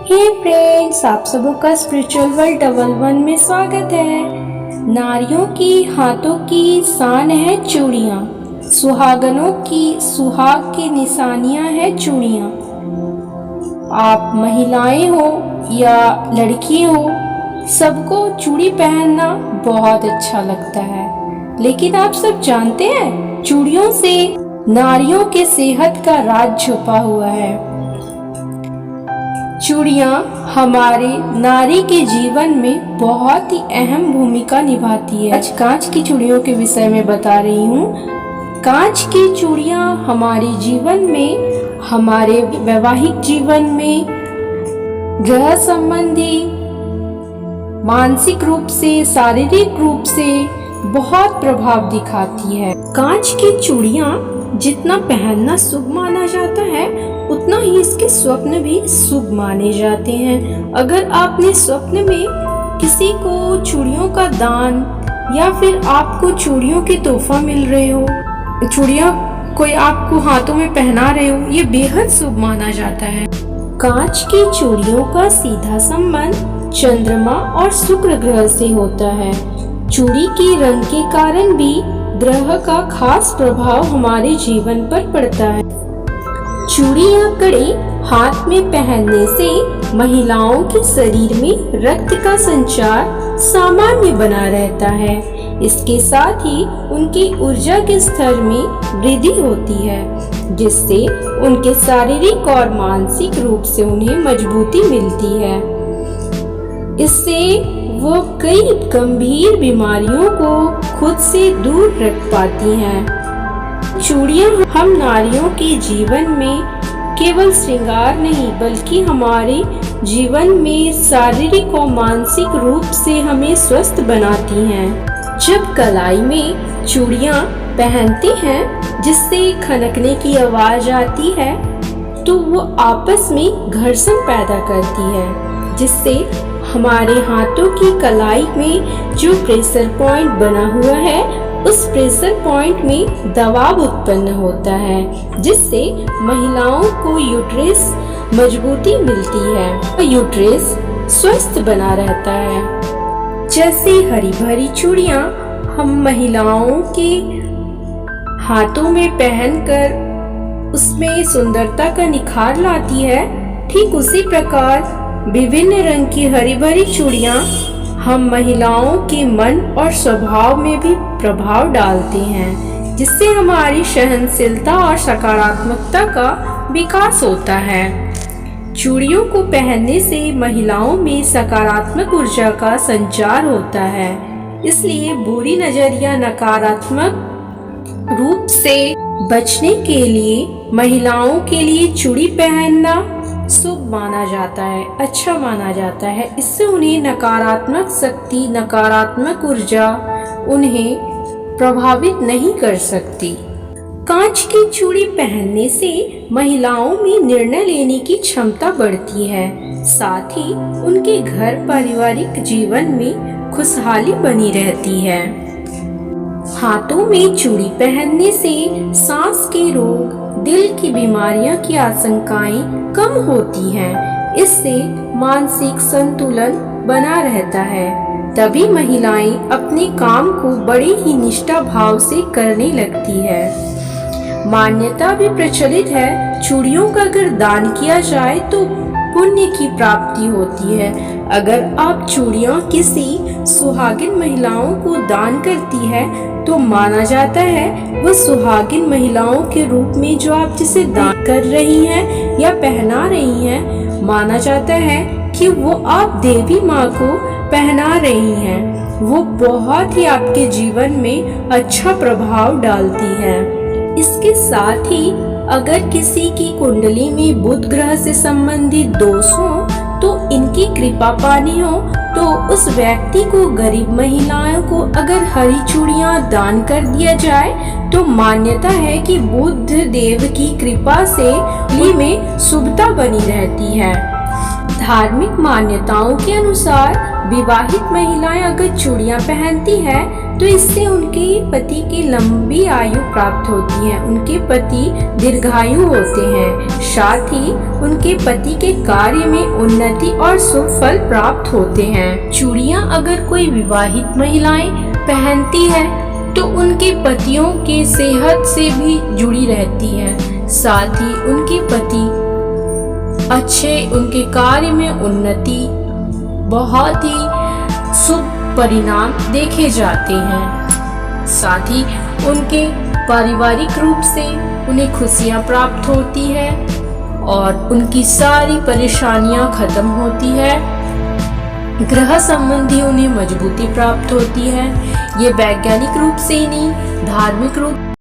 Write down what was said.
हे friends, आप सबों का स्पिरिचुअल वर्ल्ड डबल वन में स्वागत है। नारियों की हाथों की शान है चूड़ियाँ, सुहागनों की सुहाग की निशानियाँ है चूड़ियाँ। आप महिलाएं हो या लड़की हो, सबको चूड़ी पहनना बहुत अच्छा लगता है। लेकिन आप सब जानते हैं, चूड़ियों से नारियों के सेहत का राज छुपा हुआ है। चूड़ियाँ हमारे नारी के जीवन में बहुत ही अहम भूमिका निभाती है। आज कांच की चूड़ियों के विषय में बता रही हूँ। कांच की चूड़ियाँ हमारे जीवन में, हमारे वैवाहिक जीवन में, गृह संबंधी, मानसिक रूप से, शारीरिक रूप से बहुत प्रभाव दिखाती है। कांच की चूड़ियाँ जितना पहनना शुभ माना जाता है, उतना ही इसके स्वप्न भी शुभ माने जाते हैं। अगर आपने स्वप्न में किसी को चूड़ियों का दान या फिर आपको चूड़ियों के तोहफा मिल रहे हो, चूड़ियाँ कोई आपको हाथों में पहना रहे हो, ये बेहद शुभ माना जाता है। कांच की चूड़ियों का सीधा संबंध चंद्रमा और शुक्र ग्रह से होता है। चूड़ी के रंग के कारण भी ग्रह का खास प्रभाव हमारे जीवन पर पड़ता है। चूड़ी या कड़ी हाथ में पहनने से महिलाओं के शरीर में रक्त का संचार सामान्य बना रहता है। इसके साथ ही उनकी ऊर्जा के स्तर में वृद्धि होती है, जिससे उनके शारीरिक और मानसिक रूप से उन्हें मजबूती मिलती है। इससे वो कई गंभीर बीमारियों को खुद से दूर रख पाती हैं। चूड़ियाँ हम नारियों के जीवन में केवल श्रृंगार नहीं, बल्कि हमारे जीवन में शारीरिक और मानसिक रूप से हमें स्वस्थ बनाती हैं। जब कलाई में चूड़ियाँ पहनते हैं, जिससे खनकने की आवाज आती है, तो वो आपस में घर्षण पैदा करती है, जिससे हमारे हाथों की कलाई में जो प्रेशर पॉइंट बना हुआ है, उस प्रेशर पॉइंट में दबाव उत्पन्न होता है, जिससे महिलाओं को यूट्रस मजबूती मिलती है। यूट्रस स्वस्थ बना रहता है। जैसे हरी भरी चूड़ियाँ हम महिलाओं के हाथों में पहनकर उसमें सुंदरता का निखार लाती है, ठीक उसी प्रकार विभिन्न रंग की हरी भरी चूड़ियाँ हम महिलाओं के मन और स्वभाव में भी प्रभाव डालती हैं, जिससे हमारी सहनशीलता और सकारात्मकता का विकास होता है। चूड़ियों को पहनने से महिलाओं में सकारात्मक ऊर्जा का संचार होता है, इसलिए बुरी नजर या नकारात्मक रूप से बचने के लिए महिलाओं के लिए चूड़ी पहनना शुभ माना जाता है, अच्छा माना जाता है। इससे उन्हें नकारात्मक शक्ति, नकारात्मक ऊर्जा उन्हें प्रभावित नहीं कर सकती। कांच की चूड़ी पहनने से महिलाओं में निर्णय लेने की क्षमता बढ़ती है, साथ ही उनके घर पारिवारिक जीवन में खुशहाली बनी रहती है। हाथों में चूड़ी पहनने से सांस के रोग, दिल की बीमारियां की आशंकाएं कम होती हैं। इससे मानसिक संतुलन बना रहता है। तभी महिलाएं अपने काम को बड़े ही निष्ठा भाव से करने लगती है। मान्यता भी प्रचलित है, चूड़ियों का अगर दान किया जाए तो पुण्य की प्राप्ति होती है। अगर आप चूड़ियाँ किसी सुहागिन महिलाओं को दान करती है, तो माना जाता है वह सुहागिन महिलाओं के रूप में जो आप जिसे दान कर रही हैं या पहना रही हैं, माना जाता है कि वो आप देवी माँ को पहना रही हैं। वो बहुत ही आपके जीवन में अच्छा प्रभाव डालती है। इसके साथ ही अगर किसी की कुंडली में बुध ग्रह से संबंधित दोष हो, तो इनकी कृपा पानी हो, तो उस व्यक्ति को, गरीब महिलाओं को अगर हरी चूड़ियाँ दान कर दिया जाए, तो मान्यता है कि बुध देव की कृपा से में शुभता बनी रहती है। धार्मिक मान्यताओं के अनुसार विवाहित महिलाएं अगर चूड़ियां पहनती हैं तो इससे उनके पति की लंबी आयु प्राप्त होती है, उनके पति दीर्घायु होते हैं, साथ ही उनके पति के कार्य में उन्नति और शुभ फल प्राप्त होते हैं। चूड़ियां अगर कोई विवाहित महिलाएं पहनती है तो उनके पतियों के सेहत से भी जुड़ी रहती है, साथ ही उनके पति अच्छे, उनके कार्य में उन्नति, बहुत ही शुभ परिणाम देखे जाते हैं। साथ ही उनके पारिवारिक रूप से उन्हें खुशियां प्राप्त होती है और उनकी सारी परेशानियां खत्म होती है। ग्रह संबंधी उन्हें मजबूती प्राप्त होती है। ये वैज्ञानिक रूप से ही नहीं, धार्मिक रूप